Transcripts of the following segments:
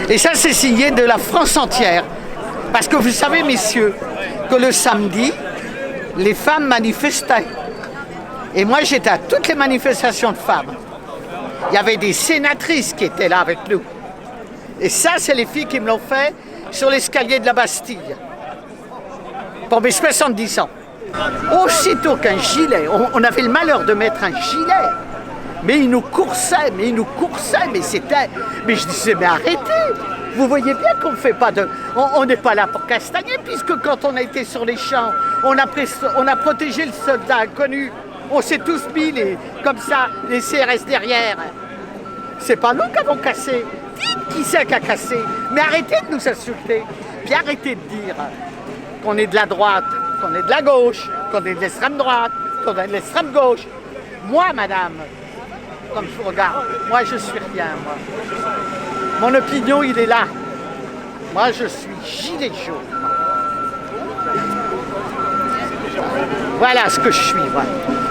Et ça, c'est signé de la France entière. Parce que vous savez, messieurs, que le samedi, les femmes manifestaient. Et moi, j'étais à toutes les manifestations de femmes. Il y avait des sénatrices qui étaient là avec nous. Et ça, c'est les filles qui me l'ont fait sur l'escalier de la Bastille. Pour mes 70 ans. Aussitôt qu'un gilet, on avait le malheur de mettre un gilet. Mais ils nous coursaient, mais c'était... Mais je disais, mais arrêtez! Vous voyez bien qu'on ne fait pas de... On n'est pas là pour castagner, puisque quand on a été sur les champs, on a protégé le soldat inconnu. On s'est tous mis comme ça, les CRS derrière. C'est pas nous qui avons cassé. Dites qui c'est qui a cassé. Mais arrêtez de nous insulter. Puis arrêtez de dire qu'on est de la droite, qu'on est de la gauche, qu'on est de l'extrême droite, qu'on est de l'extrême gauche. Moi, madame, comme je vous regarde, moi je suis rien, moi. Mon opinion, il est là. Moi, je suis gilet jaune. Voilà ce que je suis, moi.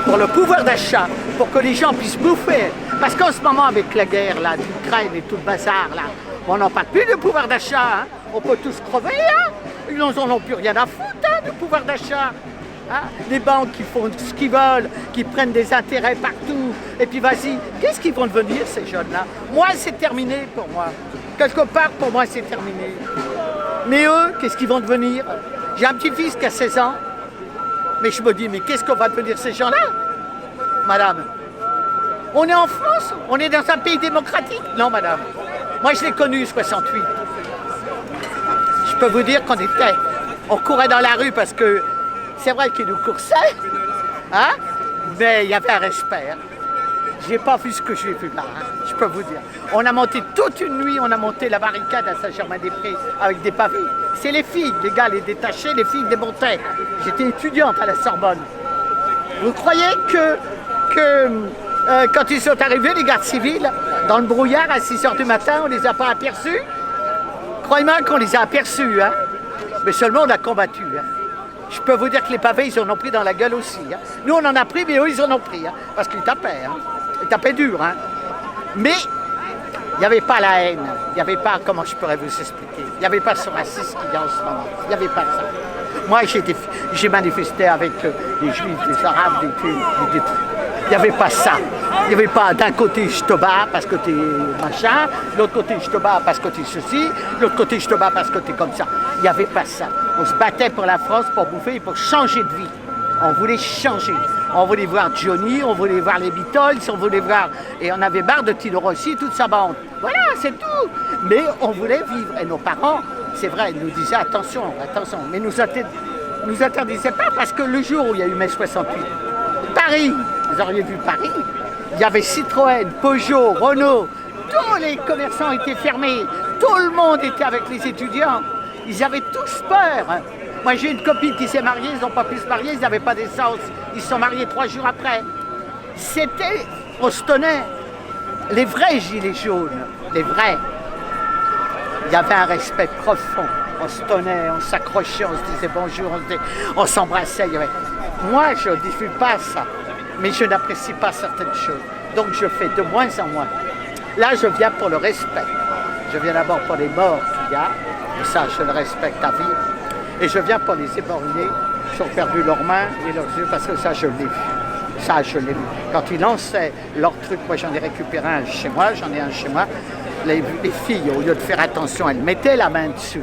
Pour le pouvoir d'achat, pour que les gens puissent bouffer. Parce qu'en ce moment, avec la guerre là, d'Ukraine et tout le bazar, là, on n'en parle plus de pouvoir d'achat. Hein. On peut tous crever, hein. Ils n'en ont plus rien à foutre, hein, du pouvoir d'achat. Hein. Les banques qui font ce qu'ils veulent, qui prennent des intérêts partout. Et puis vas-y, qu'est-ce qu'ils vont devenir, ces jeunes-là? Moi, c'est terminé pour moi. Quelque part, pour moi, c'est terminé. Mais eux, qu'est-ce qu'ils vont devenir? J'ai un petit-fils qui a 16 ans. Mais je me dis, mais qu'est-ce qu'on va devenir ces gens-là, madame? On est en France? On est dans un pays démocratique? Non, madame. Moi, je l'ai connu, 68. Je peux vous dire on courait dans la rue parce que c'est vrai qu'ils nous coursaient, hein? Mais il y avait un respect. Hein? J'ai pas vu ce que j'ai vu là, hein? Je peux vous dire. On a monté toute une nuit, on a monté la barricade à Saint-Germain-des-Prés avec des pavés. C'est les filles, les gars les détachaient, les filles démontaient. J'étais étudiante à la Sorbonne. Vous croyez que quand ils sont arrivés, les gardes civils, dans le brouillard à 6h du matin, on les a pas aperçus? Croyez-moi qu'on les a aperçus, hein? Mais seulement on a combattu. Hein? Je peux vous dire que les pavés, ils en ont pris dans la gueule aussi. Hein? Nous, on en a pris, mais eux, ils en ont pris. Hein? Parce qu'ils tapaient. Hein? Ils tapaient dur. Hein? Mais il n'y avait pas la haine. Il n'y avait pas, comment je pourrais vous expliquer, il n'y avait pas ce racisme qu'il y a en ce moment. Il n'y avait pas ça. Moi, j'ai manifesté avec les Juifs, les Arabes, il n'y avait pas ça. Il n'y avait pas d'un côté je te bats parce que t'es machin, de l'autre côté je te bats parce que t'es ceci, de l'autre côté je te bats parce que t'es comme ça. Il n'y avait pas ça. On se battait pour la France, pour bouffer et pour changer de vie. On voulait changer. On voulait voir Johnny, on voulait voir les Beatles, on voulait voir... Et on avait marre de Tino Rossi, toute sa bande. Voilà, c'est tout. Mais on voulait vivre. Et nos parents, c'est vrai, ils nous disaient attention, attention. Mais nous interdisaient pas parce que le jour où il y a eu mai 68, Paris, vous auriez vu Paris, il y avait Citroën, Peugeot, Renault, tous les commerçants étaient fermés, tout le monde était avec les étudiants, ils avaient tous peur. Moi j'ai une copine qui s'est mariée, ils n'ont pas pu se marier, ils n'avaient pas d'essence, ils se sont mariés 3 jours après. C'était, on se tenait, les vrais gilets jaunes, les vrais, il y avait un respect profond, on se tenait, on s'accrochait, on se disait bonjour, on s'embrassait. Moi je ne diffuse pas ça. Mais je n'apprécie pas certaines choses. Donc je fais de moins en moins. Là, je viens pour le respect. Je viens d'abord pour les morts qu'il y a. Et ça, je le respecte à vie. Et je viens pour les éborgnés qui ont perdu leurs mains et leurs yeux, parce que ça, je l'ai vu. Ça, je l'ai vu. Quand ils lançaient leur truc, moi, j'en ai récupéré un chez moi, j'en ai un chez moi. Les filles, au lieu de faire attention, elles mettaient la main dessus.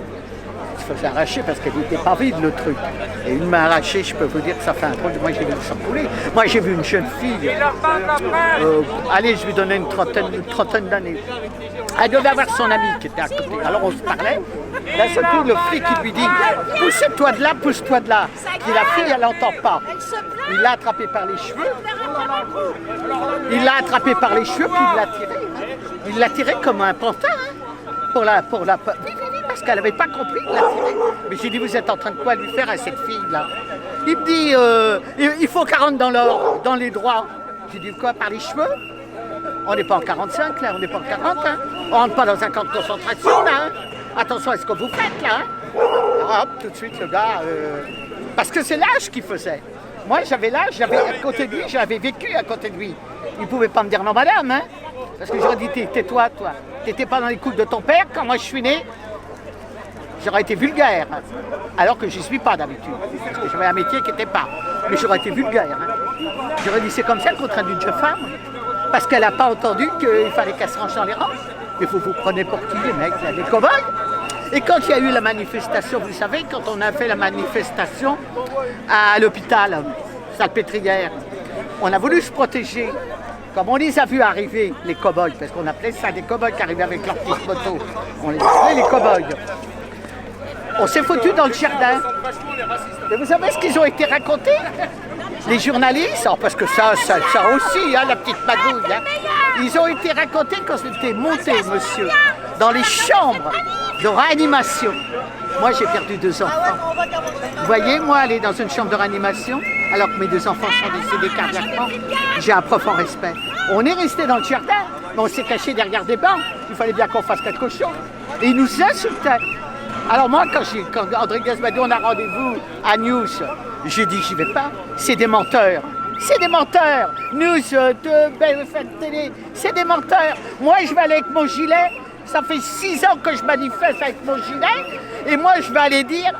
Il faut s'arracher parce qu'elle n'était pas vide le truc. Et une main arrachée, je peux vous dire que ça fait un truc. Moi j'ai vu le sang couler. Moi j'ai vu une jeune fille. Allez, je lui donnais une trentaine d'années. Elle devait avoir son ami qui était à côté. Alors on se parlait. Là c'est tout le flic qui lui dit pousse-toi de là, pousse-toi de là. Puis la fille elle n'entend pas. Il l'a attrapé par les cheveux. Il l'a attrapé par les cheveux puis il l'a tiré. Il l'a tiré comme un pantin. Pour la... Parce qu'elle n'avait pas compris de la tirer. Mais j'ai dit, vous êtes en train de quoi lui faire à cette fille-là? Il me dit, il faut qu'elle rentre dans l'ordre, dans les droits. J'ai dit, quoi, par les cheveux? On n'est pas en 45, là, on n'est pas en 40, hein? On rentre pas dans un camp de concentration, là, hein? Attention à ce que vous faites, là, hein? Alors, hop, tout de suite, le gars... Parce que c'est l'âge qu'il faisait. Moi, j'avais l'âge, j'avais à côté de lui, j'avais vécu à côté de lui. Il ne pouvait pas me dire non, madame, hein? Parce que j'aurais dit, tais-toi, toi. T'étais pas dans les coups de ton père quand moi je suis né. J'aurais été vulgaire, alors que je n'y suis pas d'habitude. Parce que j'avais un métier qui n'était pas. Mais j'aurais été vulgaire. J'aurais dit, c'est comme ça qu'on traite une jeune femme. Parce qu'elle n'a pas entendu qu'il fallait qu'elle se range dans les rangs. Mais vous prenez pour qui, les mecs, là, des cow-boys? Et quand il y a eu la manifestation, vous savez, quand on a fait la manifestation à l'hôpital, Salpêtrière, on a voulu se protéger. Comme on les a vus arriver, les cow-boys, parce qu'on appelait ça des cow-boys qui arrivaient avec leurs petites motos, on les appelait les cow-boys. On s'est foutu dans le jardin. Et vous savez ce qu'ils ont été racontés? Les journalistes, parce que ça aussi, hein, la petite magouille, hein, ils ont été racontés quand c'était monté, monsieur, dans les chambres de réanimation. Moi, j'ai perdu 2 enfants. Vous voyez, moi, aller dans une chambre de réanimation, alors que mes 2 enfants sont décédés cardiaquement, j'ai un profond respect. On est resté dans le jardin, mais on s'est caché derrière des bancs. Il fallait bien qu'on fasse quelque chose. Et ils nous insultaient. Alors moi, quand André Gazbadou, on a rendez-vous à News, j'ai dit, j'y vais pas. C'est des menteurs. C'est des menteurs. News de BFM TV, c'est des menteurs. Moi, je vais aller avec mon gilet. Ça fait 6 ans que je manifeste avec mon gilet. Et moi, je vais aller dire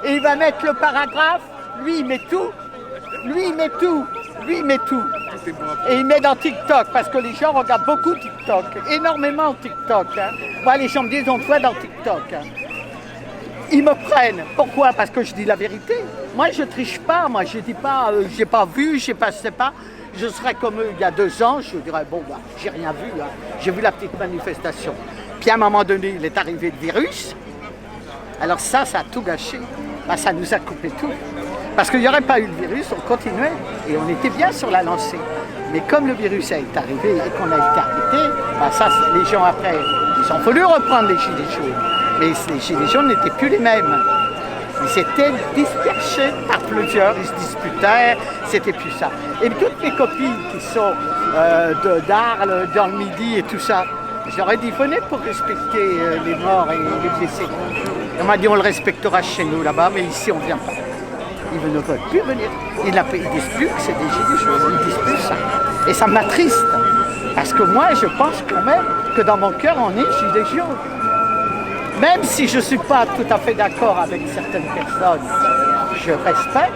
et il va mettre le paragraphe. Lui, il met tout. Lui, il met tout. Lui, il met tout. Et il met dans TikTok, parce que les gens regardent beaucoup TikTok. Énormément TikTok. Hein. Moi, les gens me disent, on te voit dans TikTok. Hein. Ils me prennent. Pourquoi? Parce que je dis la vérité. Moi, je triche pas. Moi, je dis pas, j'ai pas vu, je sais pas. Je serais comme eux il y a 2 ans, je dirais, bon, bah, j'ai rien vu. Hein. J'ai vu la petite manifestation. Puis à un moment donné, il est arrivé le virus. Alors ça a tout gâché. Bah, ça nous a coupé tout. Parce qu'il n'y aurait pas eu le virus, on continuait et on était bien sur la lancée. Mais comme le virus est arrivé et qu'on a été arrêté, bah ça, les gens après, ils ont voulu reprendre les gilets jaunes. Mais les gilets jaunes n'étaient plus les mêmes. Ils étaient dispersés par plusieurs, ils se disputaient, c'était plus ça. Et toutes mes copines qui sont d'Arles, dans le Midi et tout ça, je leur ai dit, venez pour respecter les morts et les blessés. On m'a dit, on le respectera chez nous là-bas, mais ici on ne vient pas. Ils ne veulent plus venir. Ils disent plus que c'est des gilets jaunes, ils disent plus ça. Et ça m'attriste. Parce que moi, je pense quand même que dans mon cœur, on est gilets jaunes. Même si je ne suis pas tout à fait d'accord avec certaines personnes, je respecte.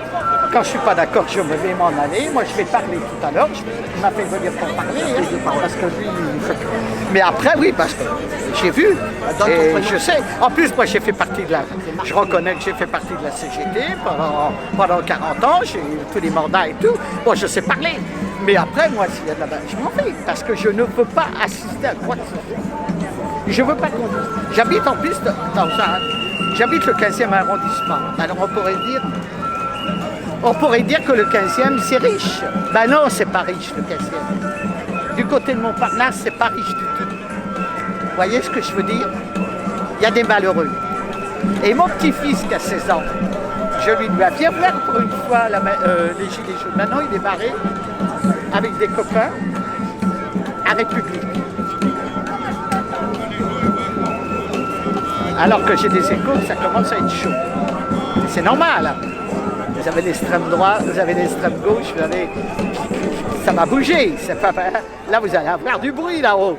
Quand je ne suis pas d'accord, je me vais m'en aller. Moi, je vais parler tout à l'heure. Il m'a fait venir pour parler. Parce que lui, mais après, oui, parce que j'ai vu. Et je sais. En plus, moi, j'ai fait partie de la... Je reconnais que j'ai fait partie de la CGT pendant 40 ans. J'ai eu tous les mandats et tout. Bon, je sais parler. Mais après, moi, s'il y a de la... je m'en vais. Parce que je ne veux pas assister à quoi que ce soit. Je ne veux pas conduire. J'habite en plus j'habite le 15e arrondissement. Alors on pourrait dire que le 15e c'est riche. Ben non, c'est pas riche le 15e. Du côté de Montparnasse, c'est pas riche du tout. Vous voyez ce que je veux dire? Il y a des malheureux. Et mon petit-fils qui a 16 ans, je lui dis, viens voir pour une fois les gilets jaunes. Maintenant, il est barré avec des copains à République. Alors que j'ai des échos, ça commence à être chaud. C'est normal. Hein. Vous avez l'extrême droite, vous avez l'extrême gauche, ça va bouger. Pas... Là, vous allez avoir du bruit là-haut.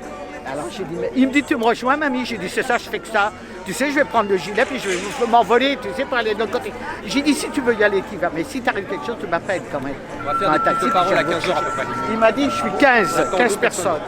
Alors j'ai dit, il me dit, tu me rejoins, mamie? J'ai dit, c'est ça, je fais que ça. Tu sais, je vais prendre le gilet, puis je vais m'envoler, tu sais, pour aller de l'autre côté. J'ai dit, si tu veux y aller, tu vas. Mais si tu arrives quelque chose, tu m'appelles quand même. On va faire des prises de parole à 15 heures à peu près. Il m'a dit, je suis 15 personnes.